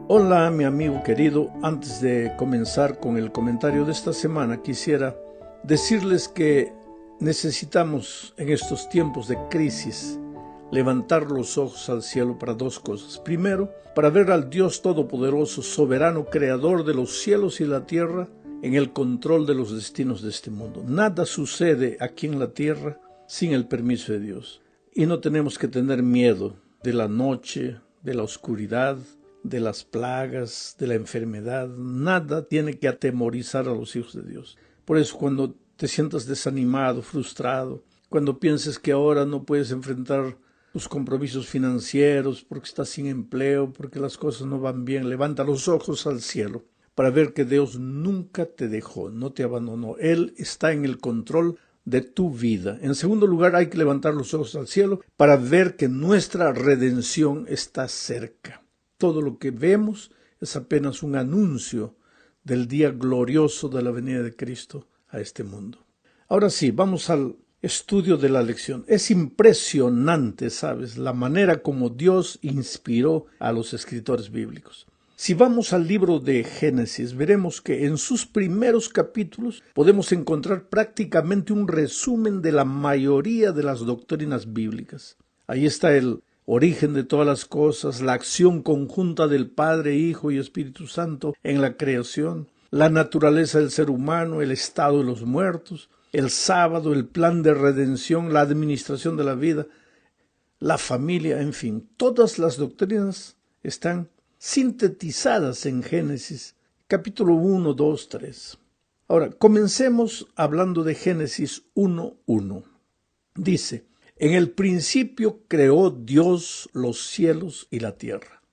Hola mi amigo querido, antes de comenzar con el comentario de esta semana quisiera decirles que necesitamos en estos tiempos de crisis levantar los ojos al cielo para dos cosas. Primero, para ver al Dios Todopoderoso, soberano, creador de los cielos y la tierra, en el control de los destinos de este mundo. Nada sucede aquí en la tierra sin el permiso de Dios. Y no tenemos que tener miedo de la noche, de la oscuridad, de las plagas, de la enfermedad. Nada tiene que atemorizar a los hijos de Dios. Por eso cuando te sientas desanimado, frustrado, cuando pienses que ahora no puedes enfrentar tus compromisos financieros porque estás sin empleo, porque las cosas no van bien, levanta los ojos al cielo para ver que Dios nunca te dejó, no te abandonó. Él está en el control de tu vida. En segundo lugar, hay que levantar los ojos al cielo para ver que nuestra redención está cerca. Todo lo que vemos es apenas un anuncio del día glorioso de la venida de Cristo a este mundo. Ahora sí, vamos al estudio de la lección. Es impresionante, ¿sabes?, la manera como Dios inspiró a los escritores bíblicos. Si vamos al libro de Génesis, veremos que en sus primeros capítulos podemos encontrar prácticamente un resumen de la mayoría de las doctrinas bíblicas. Ahí está el origen de todas las cosas, la acción conjunta del Padre, Hijo y Espíritu Santo en la creación, la naturaleza del ser humano, el estado de los muertos, el sábado, el plan de redención, la administración de la vida, la familia, en fin, todas las doctrinas están sintetizadas en Génesis, capítulo 1, 2, 3. Ahora, comencemos hablando de Génesis 1:1. Dice: en el principio creó Dios los cielos y la tierra.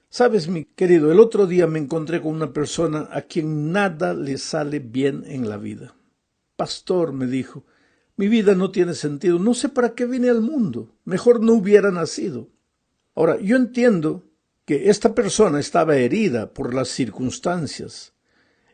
Sabes, mi querido, el otro día me encontré con una persona a quien nada le sale bien en la vida. Pastor, me dijo, mi vida no tiene sentido, no sé para qué vine al mundo, mejor no hubiera nacido. Ahora, yo entiendo que esta persona estaba herida por las circunstancias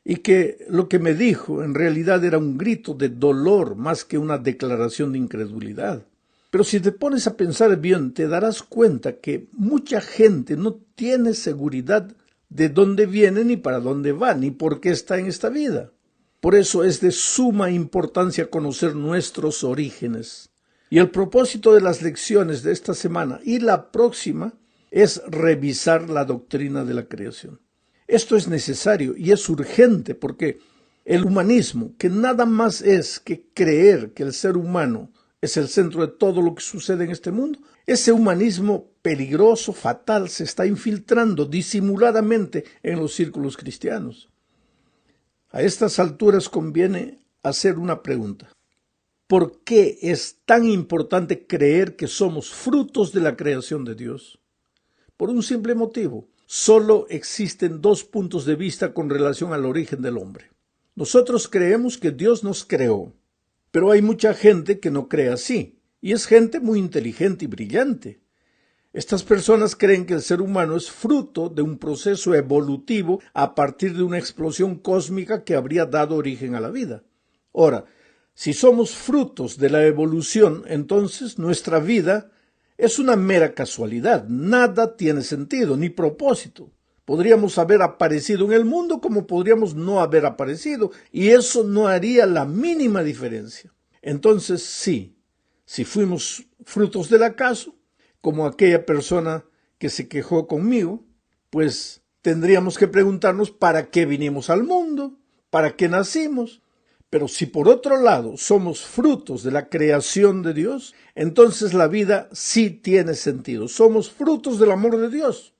y que lo que me dijo en realidad era un grito de dolor más que una declaración de incredulidad. Pero si te pones a pensar bien, te darás cuenta que mucha gente no tiene seguridad de dónde viene, ni para dónde va, ni por qué está en esta vida. Por eso es de suma importancia conocer nuestros orígenes. Y el propósito de las lecciones de esta semana y la próxima es revisar la doctrina de la creación. Esto es necesario y es urgente porque el humanismo, que nada más es que creer que el ser humano es el centro de todo lo que sucede en este mundo, ese humanismo peligroso, fatal, se está infiltrando disimuladamente en los círculos cristianos. A estas alturas conviene hacer una pregunta. ¿Por qué es tan importante creer que somos frutos de la creación de Dios? Por un simple motivo. Solo existen dos puntos de vista con relación al origen del hombre. Nosotros creemos que Dios nos creó, pero hay mucha gente que no cree así, y es gente muy inteligente y brillante. Estas personas creen que el ser humano es fruto de un proceso evolutivo a partir de una explosión cósmica que habría dado origen a la vida. Ahora, si somos frutos de la evolución, entonces nuestra vida es una mera casualidad, nada tiene sentido ni propósito. Podríamos haber aparecido en el mundo como podríamos no haber aparecido, y eso no haría la mínima diferencia. Entonces sí, si fuimos frutos del acaso, como aquella persona que se quejó conmigo, pues tendríamos que preguntarnos para qué vinimos al mundo, para qué nacimos. Pero si por otro lado somos frutos de la creación de Dios, entonces la vida sí tiene sentido. Somos frutos del amor de Dios.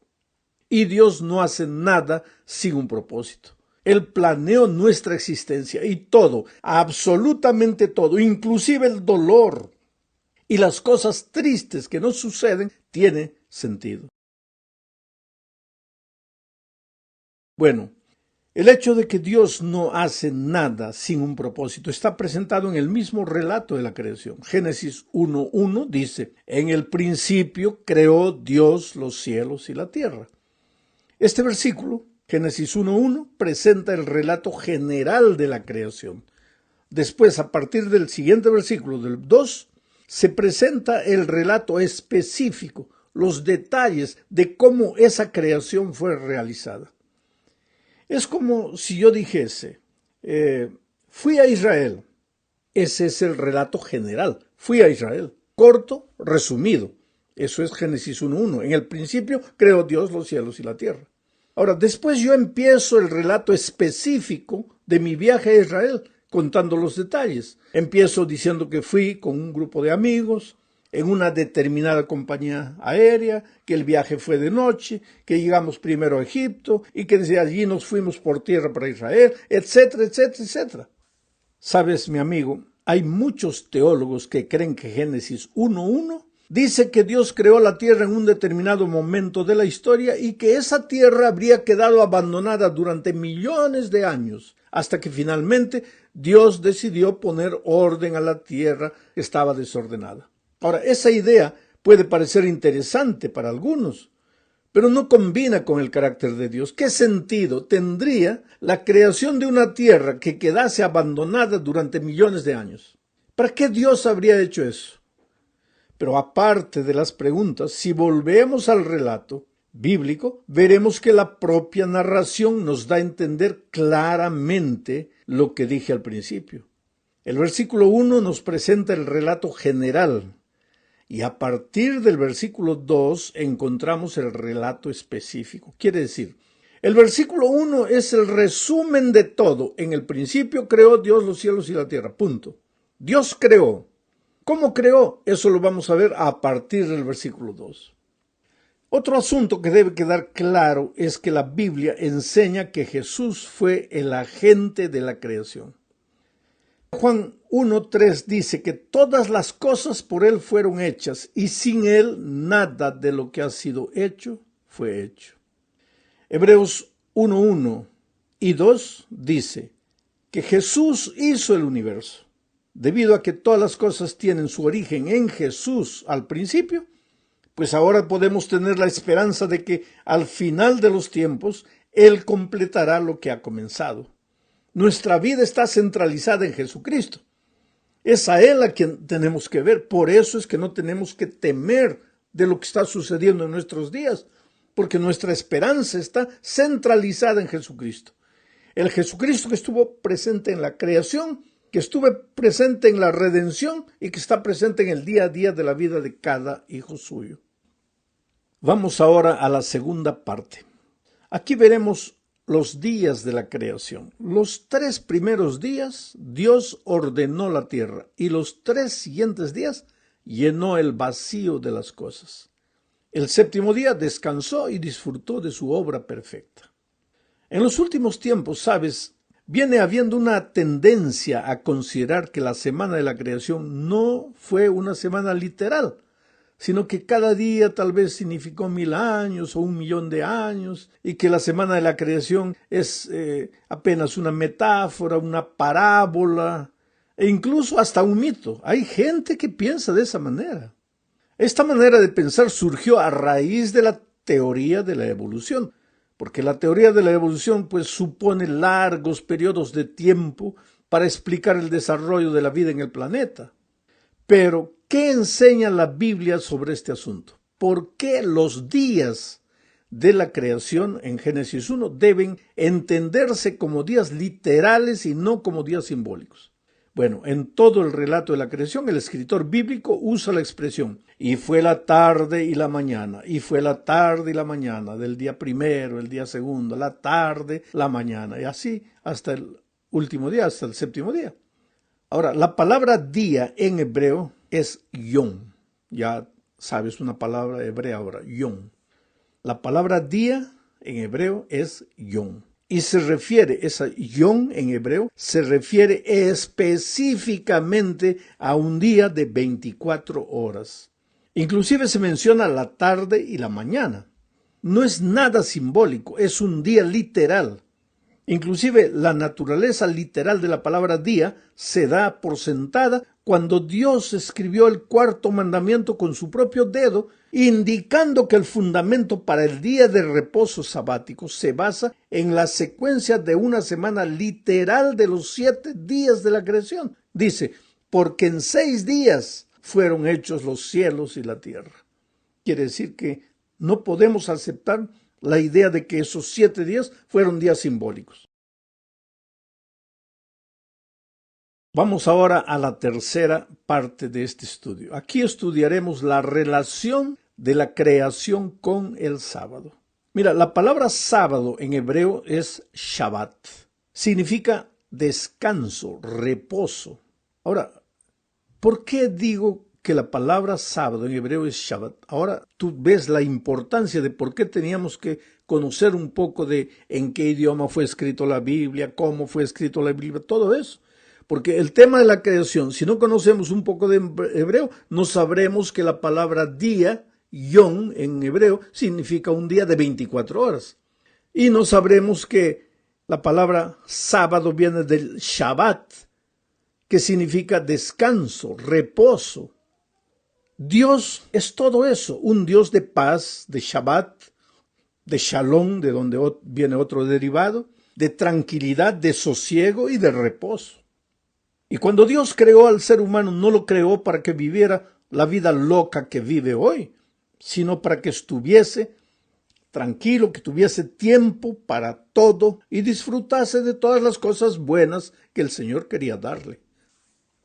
Y Dios no hace nada sin un propósito. Él planeó nuestra existencia y todo, absolutamente todo, inclusive el dolor y las cosas tristes que nos suceden, tiene sentido. Bueno, el hecho de que Dios no hace nada sin un propósito está presentado en el mismo relato de la creación. Génesis 1:1 dice: en el principio creó Dios los cielos y la tierra. Este versículo, Génesis 1:1, presenta el relato general de la creación. Después, a partir del siguiente versículo, del 2, se presenta el relato específico, los detalles de cómo esa creación fue realizada. Es como si yo dijese, fui a Israel. Ese es el relato general. Fui a Israel. Corto, resumido. Eso es Génesis 1:1. En el principio creó Dios los cielos y la tierra. Ahora, después yo empiezo el relato específico de mi viaje a Israel, contando los detalles. Empiezo diciendo que fui con un grupo de amigos, en una determinada compañía aérea, que el viaje fue de noche, que llegamos primero a Egipto y que desde allí nos fuimos por tierra para Israel, etcétera, etcétera, etcétera. Sabes, mi amigo, hay muchos teólogos que creen que Génesis 1:1 dice que Dios creó la tierra en un determinado momento de la historia y que esa tierra habría quedado abandonada durante millones de años, hasta que finalmente Dios decidió poner orden a la tierra que estaba desordenada. Ahora, esa idea puede parecer interesante para algunos, pero no combina con el carácter de Dios. ¿Qué sentido tendría la creación de una tierra que quedase abandonada durante millones de años? ¿Para qué Dios habría hecho eso? Pero aparte de las preguntas, si volvemos al relato bíblico, veremos que la propia narración nos da a entender claramente lo que dije al principio. El versículo 1 nos presenta el relato general, y a partir del versículo 2 encontramos el relato específico. Quiere decir, el versículo 1 es el resumen de todo. En el principio creó Dios los cielos y la tierra. Punto. Dios creó. ¿Cómo creó? Eso lo vamos a ver a partir del versículo 2. Otro asunto que debe quedar claro es que la Biblia enseña que Jesús fue el agente de la creación. Juan 1:3 dice que todas las cosas por Él fueron hechas y sin Él nada de lo que ha sido hecho fue hecho. Hebreos 1:1 y 2 dice que Jesús hizo el universo. Debido a que todas las cosas tienen su origen en Jesús al principio, pues ahora podemos tener la esperanza de que al final de los tiempos Él completará lo que ha comenzado. Nuestra vida está centralizada en Jesucristo. Es a Él a quien tenemos que ver. Por eso es que no tenemos que temer de lo que está sucediendo en nuestros días, porque nuestra esperanza está centralizada en Jesucristo. El Jesucristo que estuvo presente en la creación, que estuvo presente en la redención y que está presente en el día a día de la vida de cada hijo suyo. Vamos ahora a la segunda parte. Aquí veremos los días de la creación. Los 3 primeros días Dios ordenó la tierra y los 3 siguientes días llenó el vacío de las cosas. El 7º día descansó y disfrutó de su obra perfecta. En los últimos tiempos, ¿sabes? Viene habiendo una tendencia a considerar que la semana de la creación no fue una semana literal, sino que cada día tal vez significó 1000 años o 1.000.000 de años, y que la semana de la creación es apenas una metáfora, una parábola, e incluso hasta un mito. Hay gente que piensa de esa manera. Esta manera de pensar surgió a raíz de la teoría de la evolución, porque la teoría de la evolución pues supone largos periodos de tiempo para explicar el desarrollo de la vida en el planeta. Pero, ¿qué enseña la Biblia sobre este asunto? ¿Por qué los días de la creación en Génesis 1 deben entenderse como días literales y no como días simbólicos? Bueno, en todo el relato de la creación, el escritor bíblico usa la expresión y fue la tarde y la mañana, y fue la tarde y la mañana, del día primero, el día segundo, la tarde, la mañana, y así hasta el último día, hasta el 7º día. Ahora, la palabra día en hebreo es yom. Ya sabes una palabra hebrea ahora, yom. La palabra día en hebreo es yom. Y se refiere, esa yom en hebreo, se refiere específicamente a un día de 24 horas. Inclusive se menciona la tarde y la mañana. No es nada simbólico, es un día literal. Inclusive la naturaleza literal de la palabra día se da por sentada cuando Dios escribió el 4º mandamiento con su propio dedo, indicando que el fundamento para el día de reposo sabático se basa en la secuencia de una semana literal de los 7 días de la creación. Dice, porque en 6 días fueron hechos los cielos y la tierra. quiere decir que no podemos aceptar la idea de que esos 7 días fueron días simbólicos. Vamos ahora a la tercera parte de este estudio. Aquí estudiaremos la relación de la creación con el sábado. Mira, la palabra sábado en hebreo es Shabbat. Significa descanso, reposo. Ahora, ¿por qué digo que la palabra sábado en hebreo es Shabbat? Ahora tú ves la importancia de por qué teníamos que conocer un poco de en qué idioma fue escrito la Biblia, cómo fue escrito la Biblia, todo eso. Porque el tema de la creación, si no conocemos un poco de hebreo, no sabremos que la palabra día, yom en hebreo, significa un día de 24 horas. Y no sabremos que la palabra sábado viene del Shabbat, que significa descanso, reposo. Dios es todo eso, un Dios de paz, de Shabbat, de Shalom, de donde viene otro derivado, de tranquilidad, de sosiego y de reposo. Y cuando Dios creó al ser humano, no lo creó para que viviera la vida loca que vive hoy, sino para que estuviese tranquilo, que tuviese tiempo para todo y disfrutase de todas las cosas buenas que el Señor quería darle.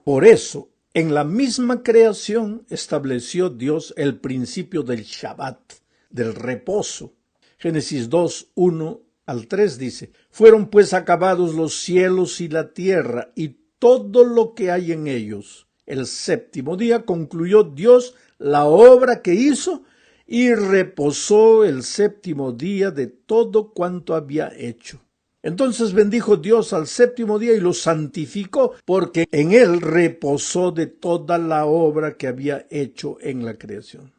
Por eso, en la misma creación estableció Dios el principio del Shabbat, del reposo. Génesis 2, 1 al 3 dice: fueron pues acabados los cielos y la tierra y todo lo que hay en ellos. El séptimo día concluyó Dios la obra que hizo y reposó el séptimo día de todo cuanto había hecho. Entonces bendijo Dios al séptimo día y lo santificó, porque en él reposó de toda la obra que había hecho en la creación.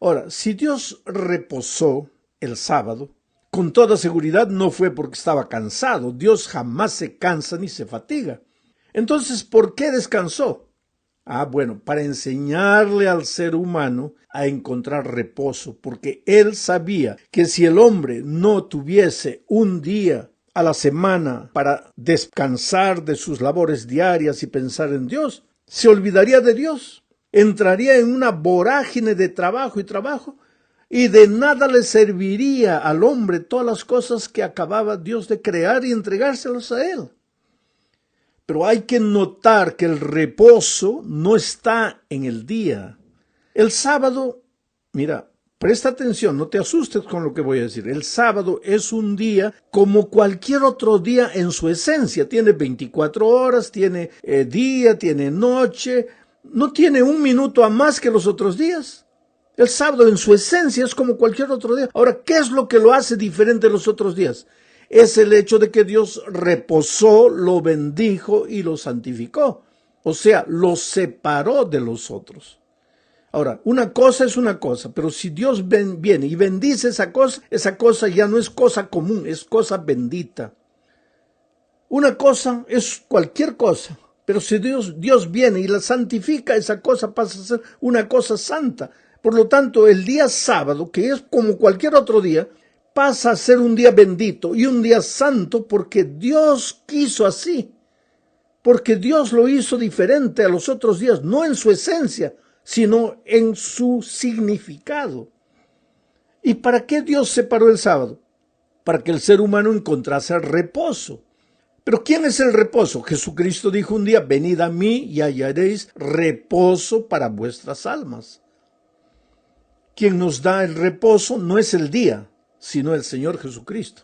Ahora, si Dios reposó el sábado, con toda seguridad no fue porque estaba cansado. Dios jamás se cansa ni se fatiga. Entonces, ¿por qué descansó? Bueno, para enseñarle al ser humano a encontrar reposo, porque él sabía que si el hombre no tuviese un día a la semana para descansar de sus labores diarias y pensar en Dios, se olvidaría de Dios, entraría en una vorágine de trabajo y de nada le serviría al hombre todas las cosas que acababa Dios de crear y entregárselas a él. Pero hay que notar que el reposo no está en el día. El sábado, mira, presta atención, no te asustes con lo que voy a decir. El sábado es un día como cualquier otro día en su esencia. Tiene 24 horas, tiene día, tiene noche, no tiene un minuto a más que los otros días. El sábado en su esencia es como cualquier otro día. Ahora, ¿qué es lo que lo hace diferente de los otros días? Es el hecho de que Dios reposó, lo bendijo y lo santificó. O sea, lo separó de los otros. Ahora, una cosa es una cosa, pero si Dios viene y bendice esa cosa ya no es cosa común, es cosa bendita. Una cosa es cualquier cosa, pero si Dios viene y la santifica, esa cosa pasa a ser una cosa santa. Por lo tanto, el día sábado, que es como cualquier otro día, pasa a ser un día bendito y un día santo porque Dios quiso así, porque Dios lo hizo diferente a los otros días, no en su esencia, sino en su significado. ¿Y para qué Dios separó el sábado? Para que el ser humano encontrase reposo. ¿Pero quién es el reposo? Jesucristo dijo un día: venid a mí y hallaréis reposo para vuestras almas. Quien nos da el reposo no es el día, sino el Señor Jesucristo.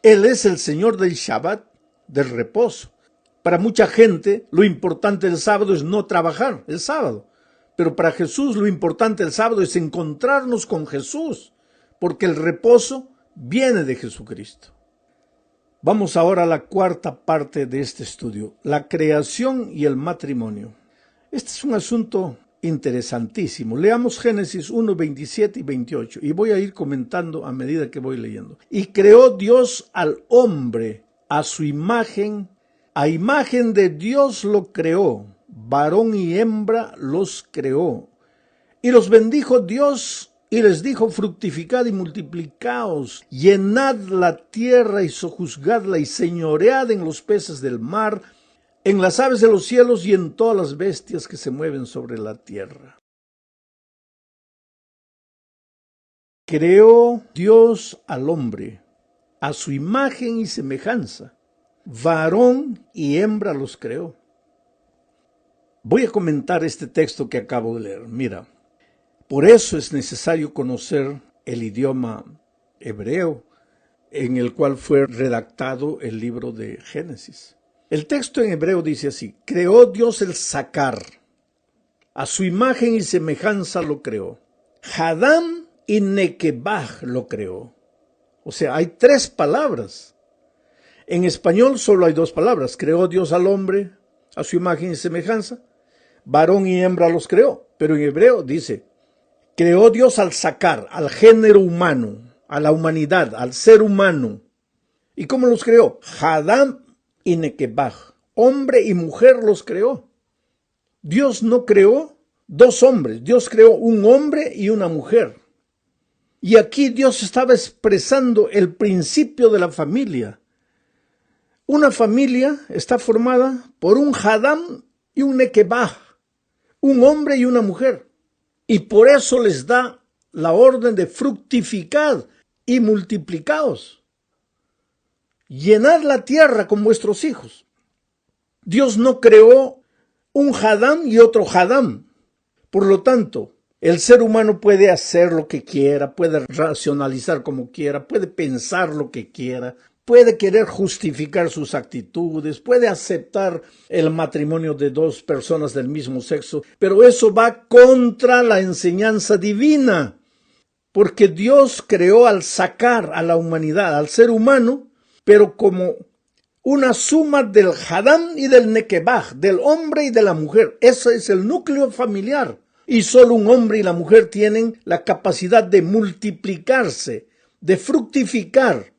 Él es el Señor del Shabbat, del reposo. Para mucha gente, lo importante del sábado es no trabajar el sábado. Pero para Jesús, lo importante del sábado es encontrarnos con Jesús, porque el reposo viene de Jesucristo. Vamos ahora a la cuarta parte de este estudio, la creación y el matrimonio. Este es un asunto interesantísimo. Leamos Génesis 1, 27 y 28 y voy a ir comentando a medida que voy leyendo. Y creó Dios al hombre a su imagen, a imagen de Dios lo creó, varón y hembra los creó. Y los bendijo Dios y les dijo: fructificad y multiplicaos, llenad la tierra y sojuzgadla y señoread en los peces del mar, en las aves de los cielos y en todas las bestias que se mueven sobre la tierra. Creó Dios al hombre, a su imagen y semejanza. Varón y hembra los creó. Voy a comentar este texto que acabo de leer. Mira, por eso es necesario conocer el idioma hebreo en el cual fue redactado el libro de Génesis. El texto en hebreo dice así: creó Dios el Sacar, a su imagen y semejanza lo creó. Hadam y Nekebah lo creó. O sea, hay 3 palabras. En español solo hay 2 palabras. Creó Dios al hombre a su imagen y semejanza. Varón y hembra los creó. Pero en hebreo dice: creó Dios al Sacar, al género humano, a la humanidad, al ser humano. ¿Y cómo los creó? Hadam y Nekebah. Hombre y mujer los creó. Dios no creó 2 hombres. Dios creó un hombre y una mujer. Y aquí Dios estaba expresando el principio de la familia. Una familia está formada por un Hadam y un Nekebah, un hombre y una mujer. Y por eso les da la orden de fructificad y multiplicaos. Llenad la tierra con vuestros hijos. Dios no creó un Hadam y otro Hadam. Por lo tanto, el ser humano puede hacer lo que quiera, puede racionalizar como quiera, puede pensar lo que quiera, puede querer justificar sus actitudes, puede aceptar el matrimonio de 2 personas del mismo sexo, pero eso va contra la enseñanza divina, porque Dios creó al Sacar a la humanidad, al ser humano, pero como una suma del Hadam y del Nekebah, del hombre y de la mujer. Ese es el núcleo familiar. Y solo un hombre y la mujer tienen la capacidad de multiplicarse, de fructificar.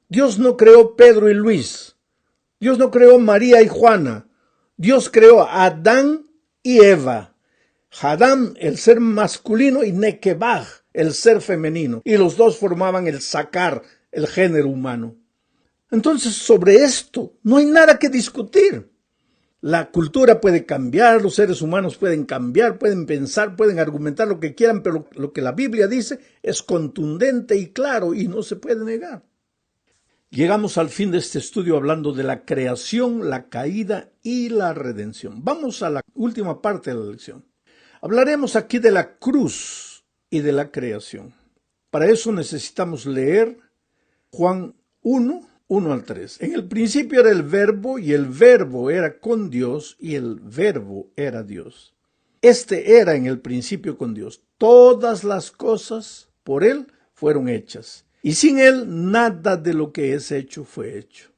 Dios no creó Pedro y Luis. Dios no creó María y Juana. Dios creó a Adán y Eva. Hadam, el ser masculino, y Nekebah, el ser femenino. Y los 2 formaban el Sacar, el género humano. Entonces, sobre esto no hay nada que discutir. La cultura puede cambiar, los seres humanos pueden cambiar, pueden pensar, pueden argumentar lo que quieran, pero lo que la Biblia dice es contundente y claro y no se puede negar. Llegamos al fin de este estudio hablando de la creación, la caída y la redención. Vamos a la última parte de la lección. Hablaremos aquí de la cruz y de la creación. Para eso necesitamos leer Juan 1 al 3. En el principio era el verbo, y el verbo era con Dios, y el verbo era Dios. Este era en el principio con Dios. Todas las cosas por él fueron hechas, y sin él nada de lo que es hecho fue hecho.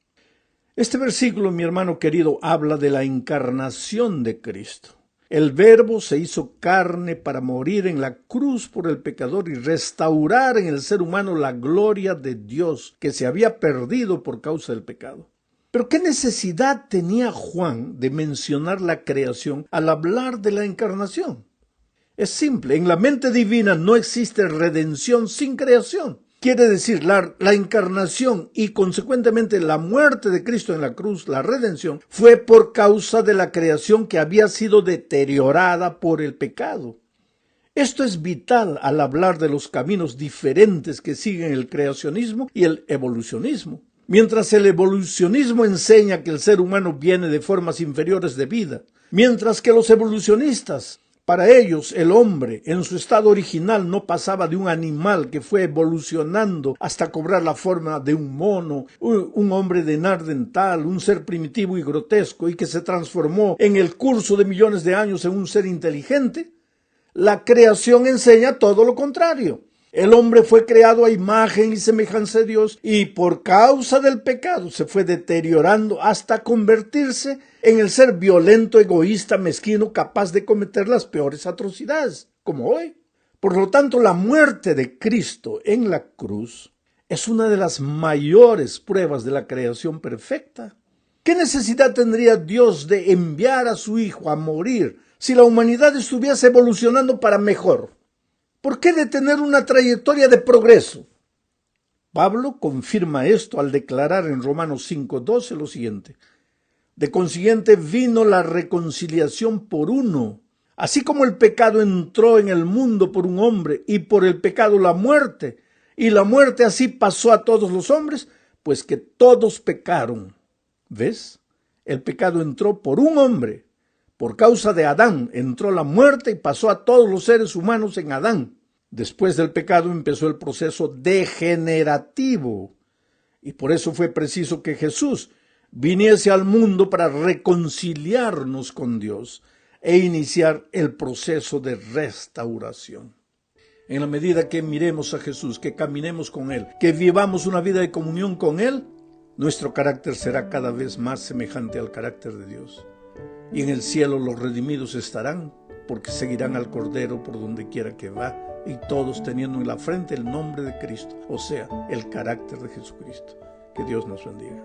Este versículo, mi hermano querido, habla de la encarnación de Cristo. El Verbo se hizo carne para morir en la cruz por el pecador y restaurar en el ser humano la gloria de Dios que se había perdido por causa del pecado. Pero ¿qué necesidad tenía Juan de mencionar la creación al hablar de la encarnación? Es simple, en la mente divina no existe redención sin creación. Quiere decir, la encarnación y consecuentemente la muerte de Cristo en la cruz, la redención, fue por causa de la creación que había sido deteriorada por el pecado. Esto es vital al hablar de los caminos diferentes que siguen el creacionismo y el evolucionismo. Mientras el evolucionismo enseña que el ser humano viene de formas inferiores de vida, mientras que los evolucionistas, para ellos, el hombre, en su estado original, no pasaba de un animal que fue evolucionando hasta cobrar la forma de un mono, un hombre de nardental, un ser primitivo y grotesco, y que se transformó en el curso de millones de años en un ser inteligente. La creación enseña todo lo contrario. El hombre fue creado a imagen y semejanza de Dios y por causa del pecado se fue deteriorando hasta convertirse en el ser violento, egoísta, mezquino, capaz de cometer las peores atrocidades, como hoy. Por lo tanto, la muerte de Cristo en la cruz es una de las mayores pruebas de la creación perfecta. ¿Qué necesidad tendría Dios de enviar a su Hijo a morir si la humanidad estuviese evolucionando para mejor? ¿Por qué detener una trayectoria de progreso? Pablo confirma esto al declarar en Romanos 5:12 lo siguiente: de consiguiente vino la reconciliación por uno, Así como el pecado entró en el mundo por un hombre y por el pecado la muerte, y la muerte así pasó a todos los hombres, pues que todos pecaron. ¿Ves? El pecado entró por un hombre. Por causa de Adán entró la muerte y pasó a todos los seres humanos en Adán. Después del pecado empezó el proceso degenerativo. Y por eso fue preciso que Jesús viniese al mundo para reconciliarnos con Dios e iniciar el proceso de restauración. En la medida que miremos a Jesús, que caminemos con Él, que vivamos una vida de comunión con Él, nuestro carácter será cada vez más semejante al carácter de Dios. Y en el cielo los redimidos estarán, porque seguirán al Cordero por donde quiera que va, y todos teniendo en la frente el nombre de Cristo, o sea, el carácter de Jesucristo. Que Dios nos bendiga.